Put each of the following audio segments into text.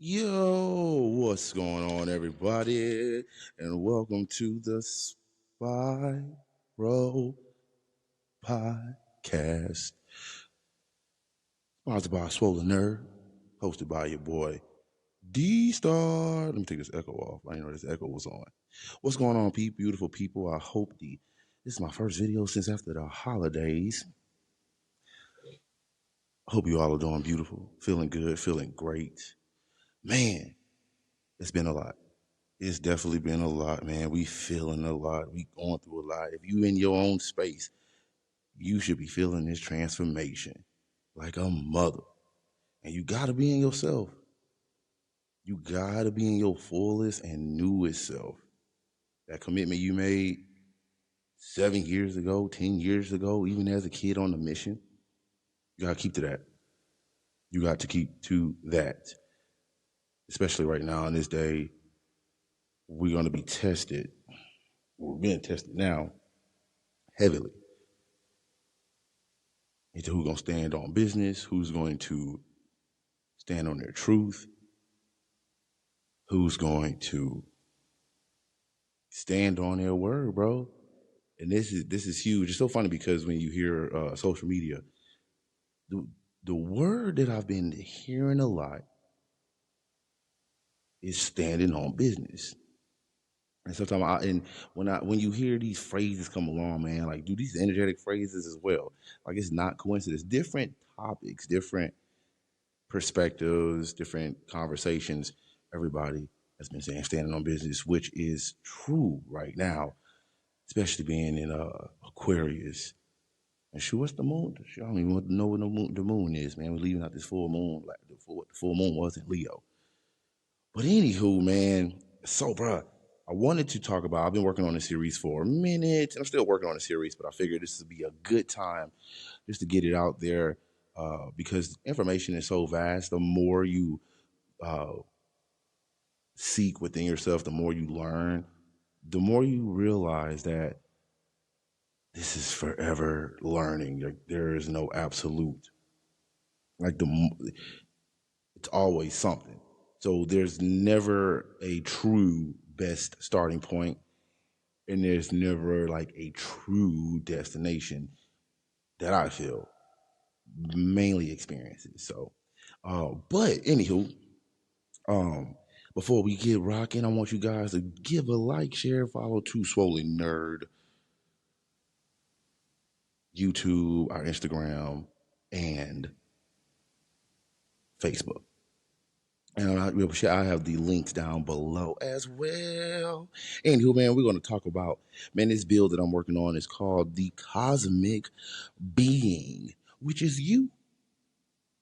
Yo, what's going on, everybody? And welcome to the Spiral Podcast, sponsored by Swollen Nerd, hosted by your boy D Star. Let me take this echo off. I didn't know this echo was on. What's going on, beautiful people? I hope this is my first video since after the holidays. Hope you all are doing beautiful, feeling good, feeling great. Man, it's been a lot. It's definitely been a lot, man. We feeling a lot. We going through a lot. If you in your own space, you should be feeling this transformation like a mother. And you gotta be in yourself. You gotta be in your fullest and newest self. That commitment you made 7 years ago, 10 years ago, even as a kid on the mission, you gotta keep to that. You got to keep to that. Especially right now in this day, we're gonna be tested. We're being tested now heavily into who's going to stand on business, who's going to stand on their truth, who's going to stand on their word, bro. And this is huge. It's so funny because when you hear social media, the word that I've been hearing a lot is standing on business. And sometimes when you hear these phrases come along, man, like do these energetic phrases as well. Like it's not coincidence. Different topics, different perspectives, different conversations. Everybody has been saying standing on business, which is true right now, especially being in Aquarius. And sure, what's the moon? I don't even know what the moon is, man. We're leaving out this full moon, like the full moon was in Leo. But anywho, man, so bruh, I wanted to talk about. I've been working on this series for a minute, and I'm still working on the series, but I figured this would be a good time just to get it out there because information is so vast. The more you uh, seek within yourself, the more you learn, the more you realize that this is forever learning. Like there is no absolute. Like it's always something. So there's never a true best starting point, and there's never like a true destination that I feel mainly experiences. So, but anywho, um, before we get rocking, I want you guys to give a like, share, follow to Swollen Nerd, YouTube, our Instagram, and Facebook. And I have the links down below as well. Anywho, man, we're going to talk about, man, this build that I'm working on is called the Cosmic Being, which is you.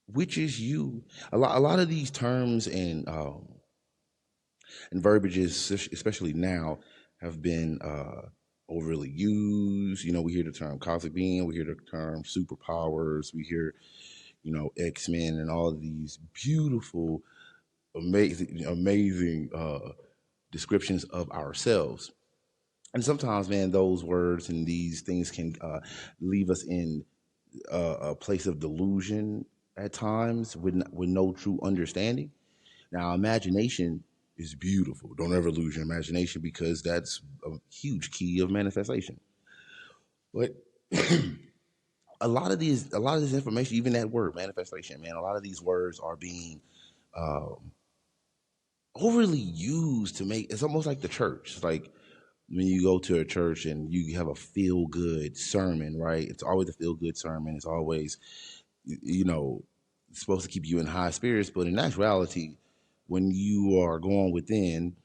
Which is you. A lot of these terms and verbiages, especially now, have been overly used. You know, we hear the term cosmic being, we hear the term superpowers, we hear, X-Men and all of these beautiful, amazing descriptions of ourselves. And sometimes, man, those words and these things can leave us in a place of delusion at times with no true understanding. Now, imagination is beautiful. Don't ever lose your imagination because that's a huge key of manifestation. But a lot of this information, even that word manifestation, man, a lot of these words are being um, overly used to make. It's almost like the church. It's like when you go to a church and you have a feel good sermon, right? It's always a feel good sermon. It's always, you know, supposed to keep you in high spirits, but in actuality, when you are going within,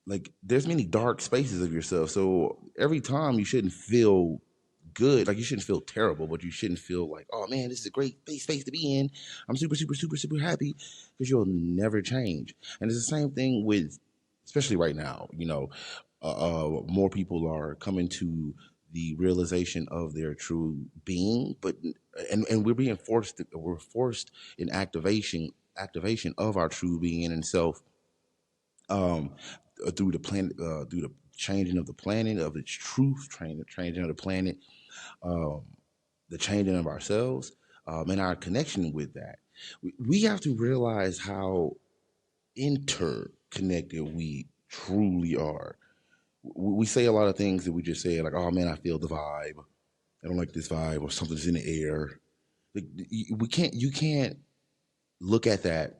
like there's many dark spaces of yourself. So every time you shouldn't feel good, like you shouldn't feel terrible, but you shouldn't feel like, oh man, this is a great space to be in. I'm super, super, super, super happy because you'll never change. And it's the same thing with, especially right now, more people are coming to the realization of their true being, but and we're forced in activation of our true being and self um, through the planet, through the changing of the planet, of its truth, changing of the planet, um, the changing of ourselves, and our connection with that. We have to realize how interconnected we truly are. We say a lot of things that we just say, like, oh man, I feel the vibe. I don't like this vibe, or something's in the air. Like, you can't look at that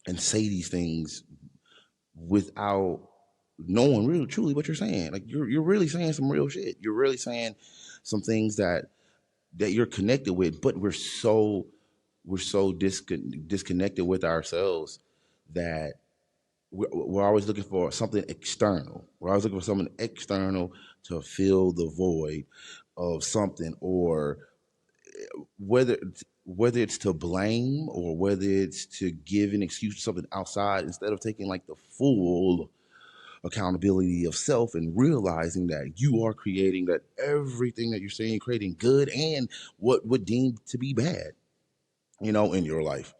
and say these things without knowing really truly what you're saying. Like, you're really saying some real shit. You're really saying some things that you're connected with, but we're so disconnected with ourselves that we're always looking for something external. We're always looking for something external to fill the void of something, or whether whether it's to blame or whether it's to give an excuse to something outside, instead of taking like the full accountability of self and realizing that you are creating, that everything that you're saying, creating good and what would deem to be bad, in your life.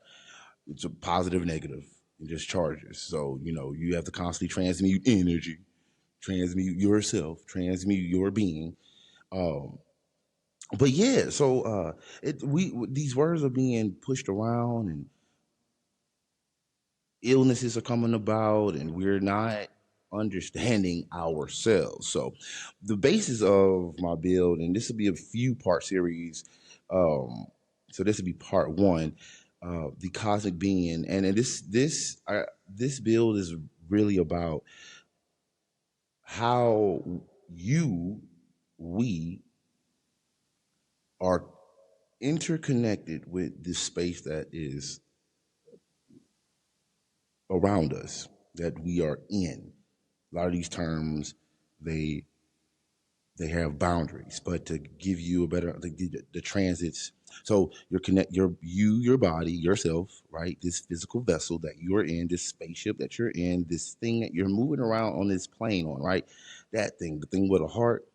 It's a positive, negative, and just charges. So, you have to constantly transmute energy, transmute yourself, transmute your being. Um, but yeah, so these words are being pushed around, and illnesses are coming about, and we're not understanding ourselves. So the basis of my build, and this will be a few part series. So this will be part one, the cosmic being, and this build is really about how you we are interconnected with this space that is around us, that we are in. A lot of these terms, they they have boundaries, but to give you a better, the transits. So your body, yourself, right? This physical vessel that you're in, this spaceship that you're in, this thing that you're moving around on this plane on, right? That thing, the thing with a heart,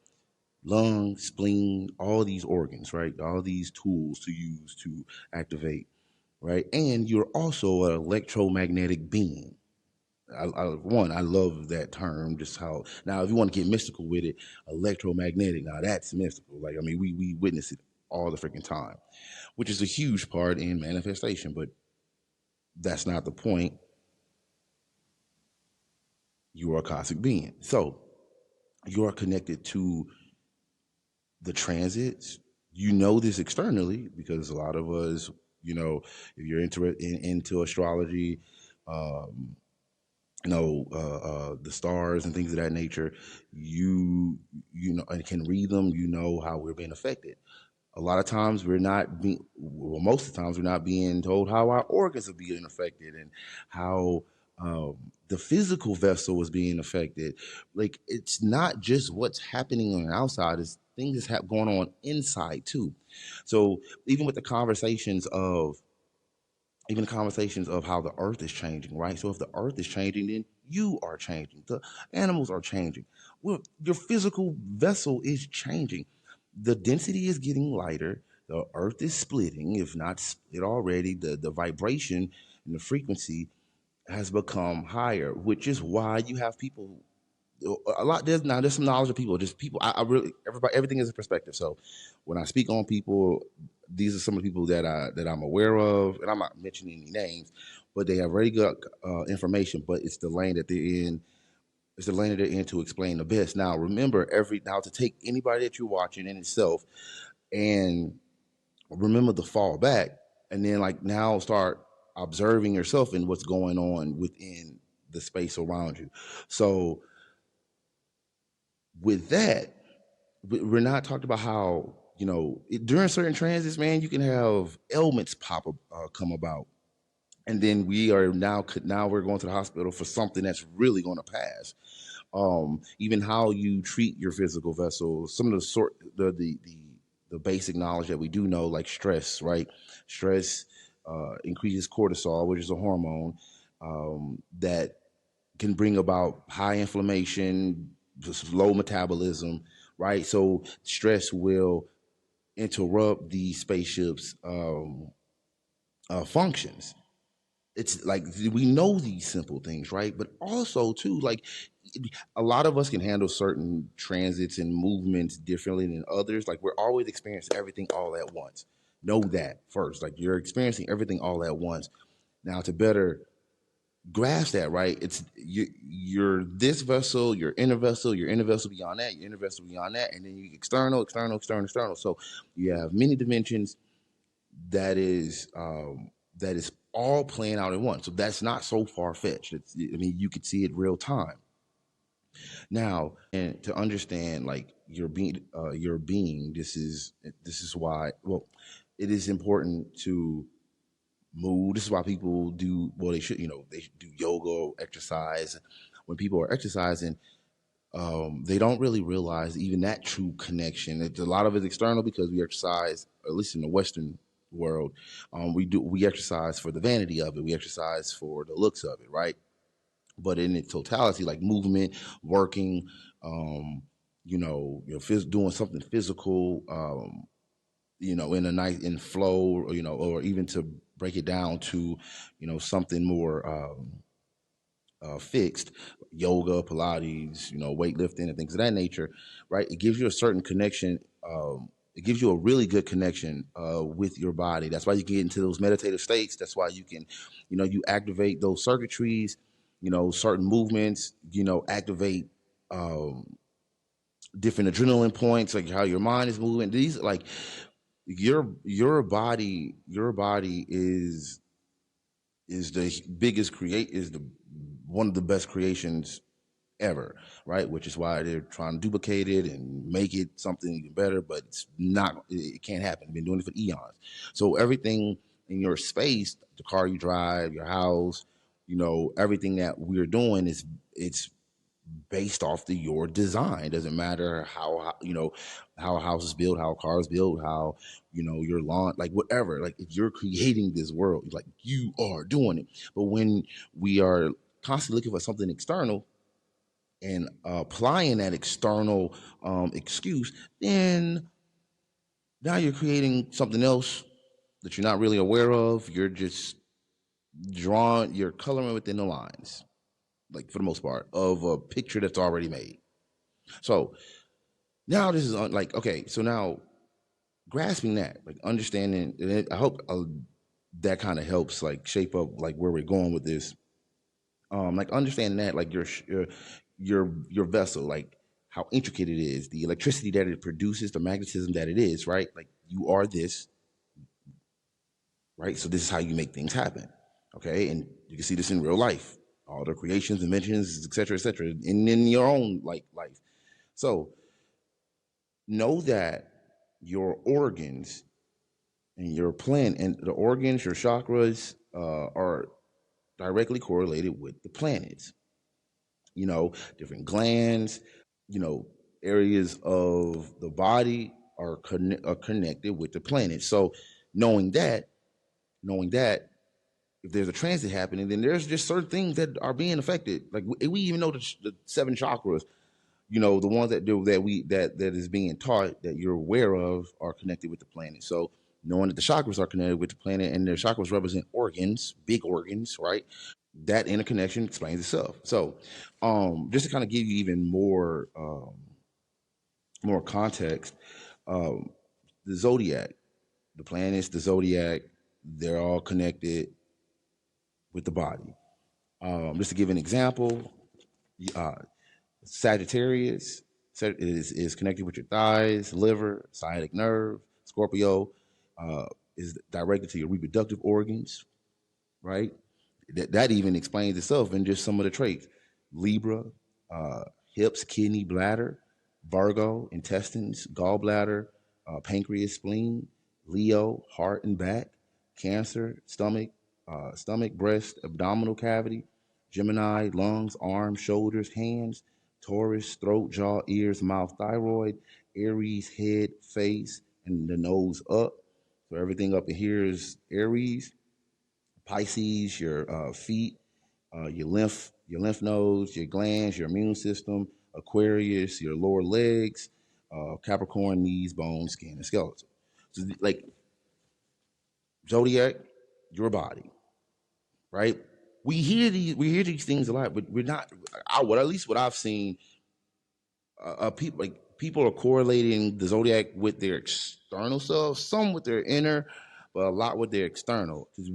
lung, spleen, all these organs, right? All these tools to use to activate, right? And you're also an electromagnetic being. I love that term. Just how, now, if you want to get mystical with it, electromagnetic. Now that's mystical. Like, I mean, we witness it all the freaking time, which is a huge part in manifestation. But that's not the point. You are a cosmic being, so you are connected to the transits. You know this externally because a lot of us, if you're into astrology, um, the stars and things of that nature, and can read them. You know how we're being affected. A lot of times we're not being, well, most of the times we're not being told how our organs are being affected, and how the physical vessel is being affected. Like, it's not just what's happening on the outside; it's things that's going on inside too. So even with the conversations of how the earth is changing, right? So if the earth is changing, then you are changing. The animals are changing. Well, your physical vessel is changing. The density is getting lighter. The earth is splitting, if not split already. The vibration and the frequency has become higher, which is why you have people a lot. There's some knowledge of people. Just people. I really, everybody, everything is a perspective. So when I speak on people, these are some of the people that I'm aware of, and I'm not mentioning any names, but they have very good information. But it's the lane that they're in. It's the lane that they're in to explain the best. Now remember, to take anybody that you're watching in itself, and remember to fall back, and then like now start observing yourself and what's going on within the space around you. So with that, we're not talking about how, during certain transits, man, you can have ailments come about, and then now we're going to the hospital for something that's really going to pass. Even how you treat your physical vessel, some of the basic knowledge that we do know, like stress, right? Stress increases cortisol, which is a hormone that can bring about high inflammation, just low metabolism, right? So stress will interrupt the spaceship's functions. It's like we know these simple things, right? But also too, like, a lot of us can handle certain transits and movements differently than others. Like, we're always experiencing everything all at once. Know that first. Like, you're experiencing everything all at once. Now, to better grasp that, right? It's you're this vessel, your inner vessel, your inner vessel beyond that, your inner vessel beyond that, and then you external, external, external, external. So you have many dimensions that is all playing out in one. So that's not so far fetched. I mean, you could see it real time. Now, and to understand like your being, this is why. Well, it is important to move. This is why people do, well, they should, they do yoga or exercise. When people are exercising, they don't really realize even that true connection. A lot of it's external because we exercise, at least in the Western world, we exercise for the vanity of it. We exercise for the looks of it, right? But in its totality, like movement, working, um, doing something physical, in a night in flow, or, or even to break it down to, something more fixed, yoga, Pilates, weightlifting and things of that nature, right? It gives you a certain connection. It gives you a really good connection with your body. That's why you get into those meditative states. That's why you can, you activate those circuitries, certain movements, activate different adrenaline points, like how your mind is moving. These like your body is the biggest create is the one of the best creations ever, right? Which is why they're trying to duplicate it and make it something even better, but it's not. It can't happen. They've been doing it for eons. So everything in your space, the car you drive, your house, everything that we're doing it's based off your design. It doesn't matter how a house is built, how a car is built, how your lawn, like whatever. Like if you're creating this world, like you are doing it. But when we are constantly looking for something external and applying that external excuse, then now you're creating something else that you're not really aware of. You're just you're coloring within the lines, like for the most part, of a picture that's already made. So now this is like, okay, so now grasping that, like understanding, and I hope that kind of helps like shape up like where we're going with this. Like understanding that, like your vessel, like how intricate it is, the electricity that it produces, the magnetism that it is, right? Like you are this, right? So this is how you make things happen, okay? And you can see this in real life, all the creations, inventions, et cetera, and in your own like life. So know that your organs and your planet and the organs, your chakras are directly correlated with the planets. Different glands, you know, areas of the body are connected with the planet. So knowing that, knowing that if there's a transit happening, then there's just certain things that are being affected. Like we even know the seven chakras, the ones that is being taught that you're aware of are connected with the planet. So knowing that the chakras are connected with the planet and their chakras represent organs, big organs, right? That interconnection explains itself. So just to kind of give you even more context, um, the zodiac, the planets, the zodiac, they're all connected with the body. Just to give an example, uh, Sagittarius is connected with your thighs, liver, sciatic nerve. Scorpio is directed to your reproductive organs, right? That even explains itself in just some of the traits. Libra, uh, hips, kidney, bladder. Virgo, intestines, gallbladder, pancreas, spleen. Leo, heart and back. Cancer, stomach, breast, abdominal cavity. Gemini, lungs, arms, shoulders, hands. Taurus, throat, jaw, ears, mouth, thyroid. Aries, head, face, and the nose up. So everything up in here is Aries. Pisces, your feet, your lymph nodes, your glands, your immune system. Aquarius, your lower legs. Capricorn, knees, bones, skin, and skeleton. So like zodiac, your body, right? We hear these things a lot, but we're not. At least what I've seen, people are correlating the zodiac with their external self, some with their inner, but a lot with their external. Because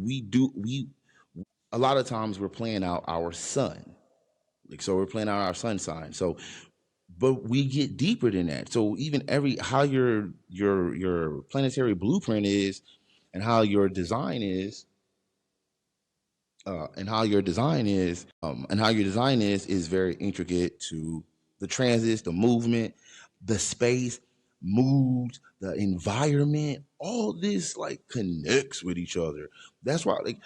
a lot of times we're playing out our sun. Like, so we're playing out our sun sign. So, but we get deeper than that. So even every how your planetary blueprint is, and how your design is, and how your design is very intricate to the transits, the movement, the space, moods, the environment. All this like connects with each other. That's why, like,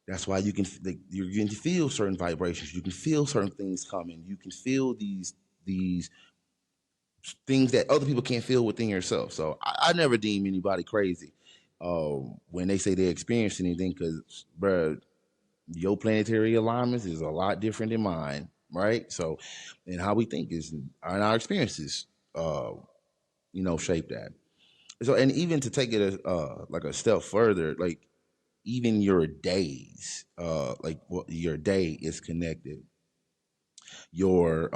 that's why you can, like, you're going to feel certain vibrations. You can feel certain things coming. You can feel these things that other people can't feel within yourself. So I never deem anybody crazy when they say they experience anything, because, bruh, your planetary alignments is a lot different than mine, right? So, and how we think is, and our experiences, uh, shape that. So, and even to take it like a step further, like even your days, like what your day is connected. Your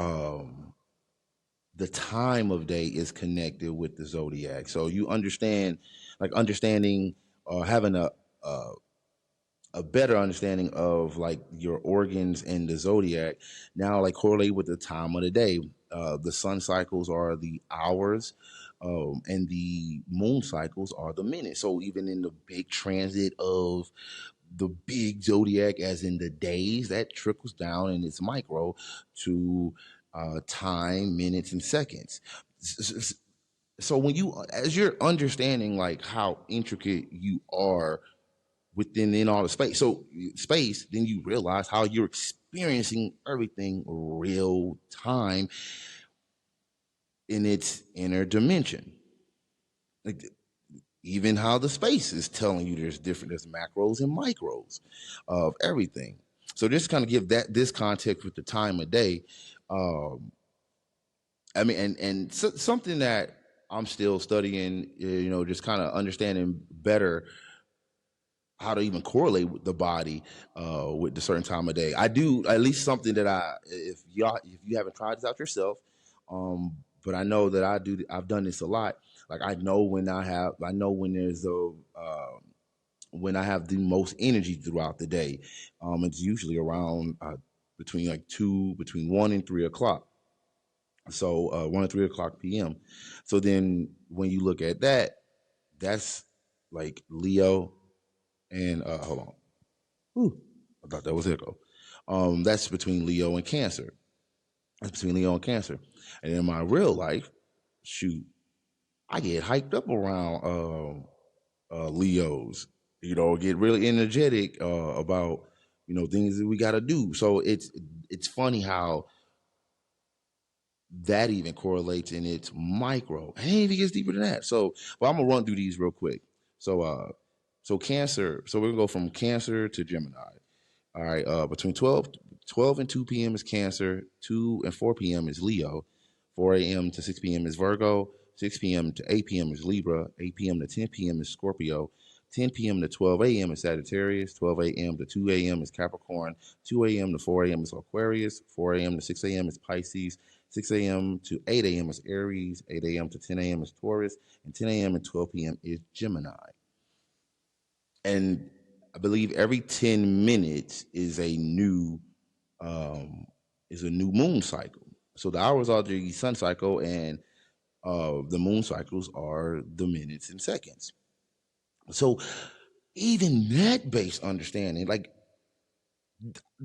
the time of day is connected with the zodiac. So you understand, like understanding, having a better understanding of like your organs and the zodiac now like correlate with the time of the day. The sun cycles are the hours, and the moon cycles are the minutes. So even in the big transit of the big zodiac, as in the days, that trickles down and it's micro to time, minutes, and seconds. So when you, as you're understanding like how intricate you are within all the space. So space, then you realize how you're experiencing everything real time in its inner dimension. Like even how the space is telling you there's macros and micros of everything. So just kind of give that this context with the time of day. Um, I mean, and so, something that I'm still studying, just kind of understanding better how to even correlate with the body with the certain time of day. I do at least something that if you haven't tried this out yourself, but I know that I've done this a lot. Like I know when there's when I have the most energy throughout the day. It's usually around between 1 and 3 o'clock. So 1 and 3 o'clock p.m. So then when you look at that, that's like Leo and hold on. Whew, I thought that was Echo. That's between Leo and Cancer. That's between Leo and Cancer. And in my real life, shoot, I get hyped up around Leos. Get really energetic about things that we got to do. So it's funny how that even correlates in its micro. And it even gets deeper than that. So, but I'm gonna run through these real quick. So, Cancer. So we're gonna go from Cancer to Gemini. All right. Between 12 and 2 p.m. is Cancer. 2 and 4 p.m. is Leo. 4 a.m. to 6 p.m. is Virgo. 6 p.m. to 8 p.m. is Libra. 8 p.m. to 10 p.m. is Scorpio. 10 p.m. to 12 a.m. is Sagittarius. 12 a.m. to 2 a.m. is Capricorn. 2 a.m. to 4 a.m. is Aquarius. 4 a.m. to 6 a.m. is Pisces. 6 a.m. to 8 a.m. is Aries. 8 a.m. to 10 a.m. is Taurus. And 10 a.m. and 12 p.m. is Gemini. And I believe every 10 minutes um, is a new moon cycle. So the hours are the sun cycle, and the moon cycles are the minutes and seconds. So even that base understanding, like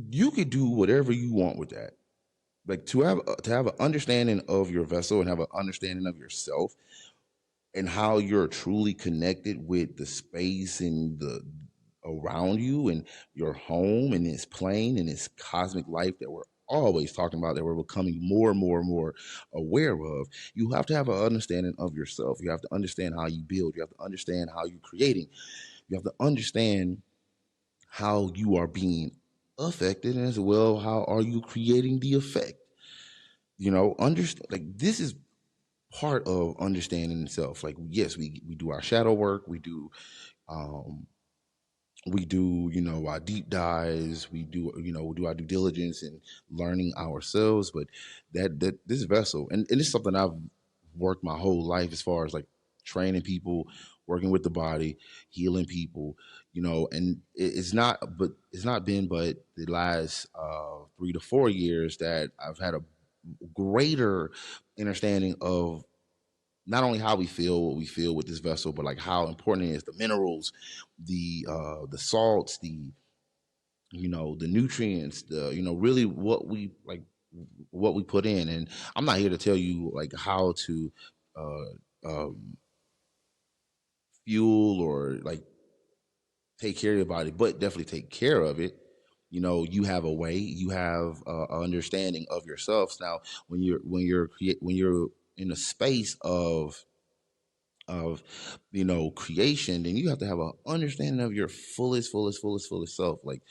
you could do whatever you want with that. Like to have an understanding of your vessel and have an understanding of yourself and how you're truly connected with the space and the around you and your home and this plane and this cosmic life that we're always talking about, that we're becoming more and more and more aware of. You have to have an understanding of yourself. You have to understand how you build. You have to understand how you're creating. You have to understand how you are being affected, and as well how are you creating the effect. Understand, like, this is part of understanding itself. Like, yes, we do our shadow work, um we do our deep dives, we do our due diligence and learning ourselves. But that this vessel, and this is something I've worked my whole life, as far as like training people, working with the body, healing people. And it's not been but the last 3 to 4 years that I've had a greater understanding of not only how we feel, what we feel with this vessel, but like how important it is, the minerals, the salts, the nutrients, really what we put in. And I'm not here to tell you like how to uh, um, fuel or like take care of your body, but definitely take care of it. You have a way, you have an understanding of yourself. Now, when you're in a space of creation, then you have to have an understanding of your fullest self. Like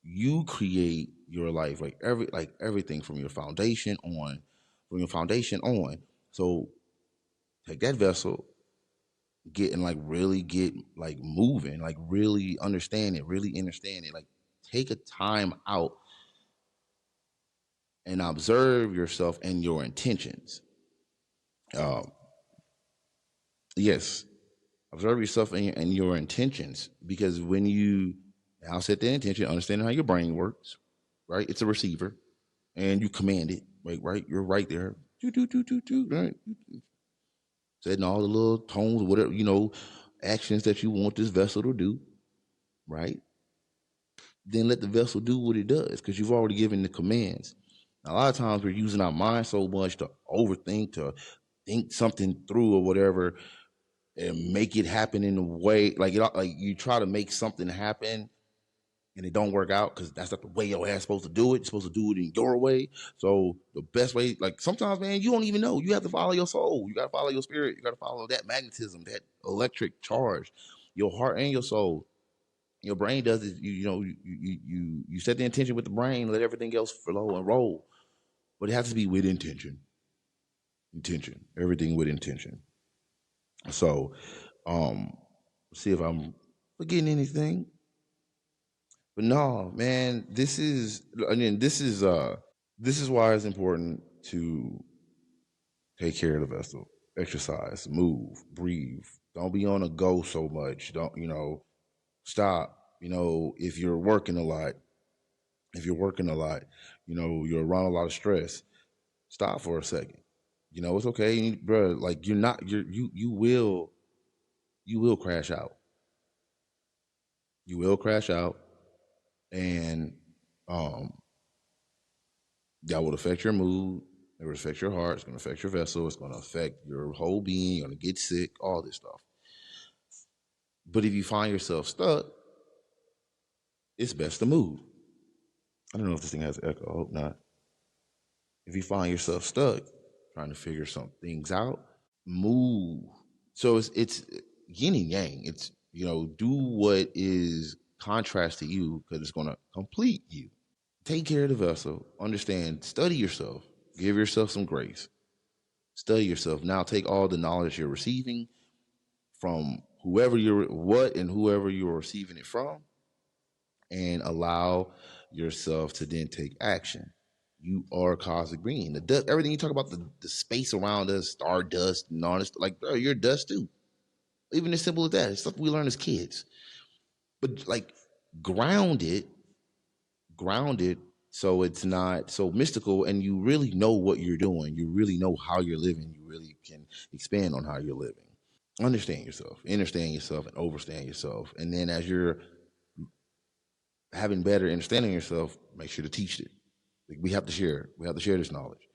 you create your life, like everything from your foundation on. So take that vessel, get and like really get like moving, like really understand it. Like take a time out and observe yourself and your intentions. Um, yes, observe yourself and your intentions, because when you now set the intention, understanding how your brain works, right? It's a receiver, and you command it, right? You're right there, right? Setting all the little tones, whatever actions that you want this vessel to do, right? Then let the vessel do what it does, because you've already given the commands. Now, a lot of times we're using our mind so much to overthink, to think something through or whatever, and make it happen in a way like you try to make something happen and it don't work out because that's not the way your ass supposed to do it. You're supposed to do it in your way. So the best way, like sometimes, man, you don't even know. You have to follow your soul. You got to follow your spirit. You got to follow that magnetism, that electric charge, your heart and your soul. Your brain does it. You set the intention with the brain. Let everything else flow and roll. But it has to be with intention. Intention. Everything with intention. So, see if I'm forgetting anything. But no, man, this is why it's important to take care of the vessel, exercise, move, breathe. Don't be on a go so much. Don't, stop. If you're working a lot, you're around a lot of stress, stop for a second. It's okay, bro. Like you're not, you will crash out. You will crash out, and um, that will affect your mood. It will affect your heart. It's going to affect your vessel. It's going to affect your whole being. You're going to get sick. All this stuff. But if you find yourself stuck, it's best to move. I don't know if this thing has an echo. I hope not. If you find yourself stuck, trying to figure some things out, move. So it's yin and yang. It's do what is contrast to you because it's going to complete you. Take care of the vessel. Understand. Study yourself. Give yourself some grace. Study yourself. Now take all the knowledge you're receiving from whoever you're receiving it from, and allow yourself to then take action. You are cosmic being. The dust, everything you talk about, the space around us, stardust, and all this, like, bro, you're dust too. Even as simple as that. It's stuff we learn as kids. But like grounded, grounded, so it's not so mystical, and you really know what you're doing. You really know how you're living. You really can expand on how you're living. Understand yourself, understand yourself, and overstand yourself. And then as you're having better understanding yourself, make sure to teach it. Like we have to share. We have to share this knowledge.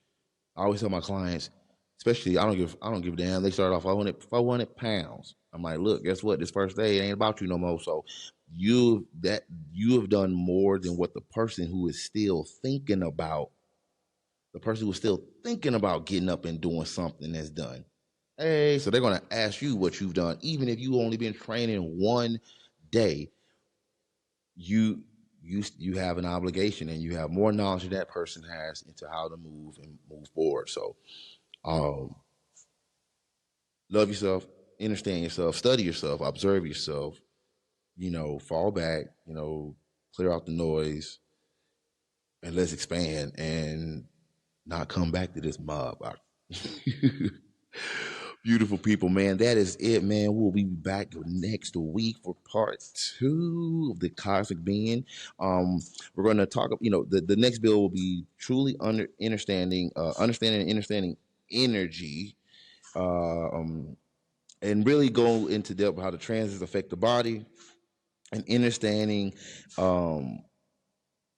I always tell my clients, especially I don't give a damn. They start off 400 pounds. I'm like, look, guess what? This first day it ain't about you no more. So you have done more than what the person who is still thinking about getting up and doing something has done. Hey, so they're gonna ask you what you've done, even if you only been training 1 day. You have an obligation, and you have more knowledge than that person has into how to move forward. So, um, love yourself, understand yourself, study yourself, observe yourself. Fall back. Clear out the noise, and let's expand and not come back to this mob. Beautiful people, man. That is it, man. We'll be back next week for part 2 of the Cosmic Being. We're going to talk. The next bill will be truly understanding energy, and really go into depth how the transits affect the body and understanding,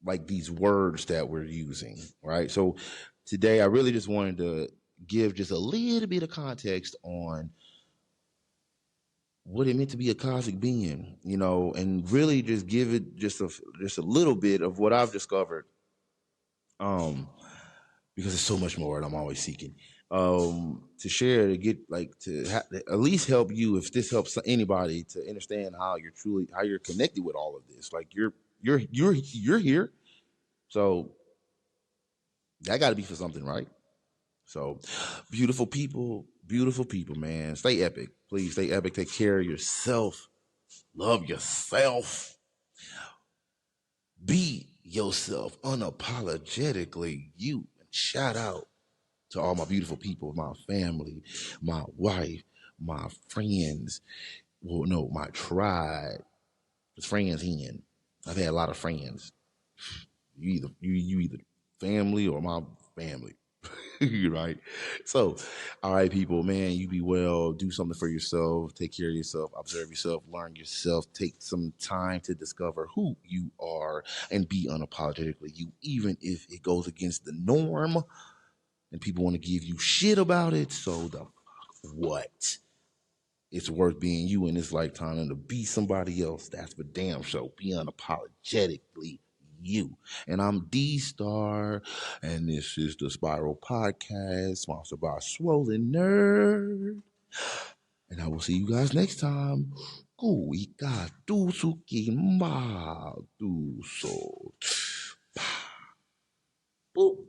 like these words that we're using, right? So today, I really just wanted to give just a little bit of context on what it meant to be a cosmic being, and really just give it just a little bit of what I've discovered, um, because there's so much more, and I'm always seeking to share, to get like to at least help you, if this helps anybody to understand how you're connected with all of this. Like you're here, so that got to be for something, right? So, beautiful people, man. Stay epic, please. Stay epic. Take care of yourself. Love yourself. Be yourself unapologetically you. And shout out to all my beautiful people, my family, my wife, my friends. Well, no, my tribe. It's friends in. I've had a lot of friends. You either family or my family. Right? So, all right, people, man, you be well. Do something for yourself. Take care of yourself. Observe yourself. Learn yourself. Take some time to discover who you are and be unapologetically you, even if it goes against the norm and people want to give you shit about it. So, the fuck what? It's worth being you in this lifetime, and to be somebody else, that's for damn sure. Be unapologetically you. And I'm D Star, and this is the Spiral Podcast, sponsored by Swollen Nerd. And I will see you guys next time. Kuika tusuki ma tuso. Boop.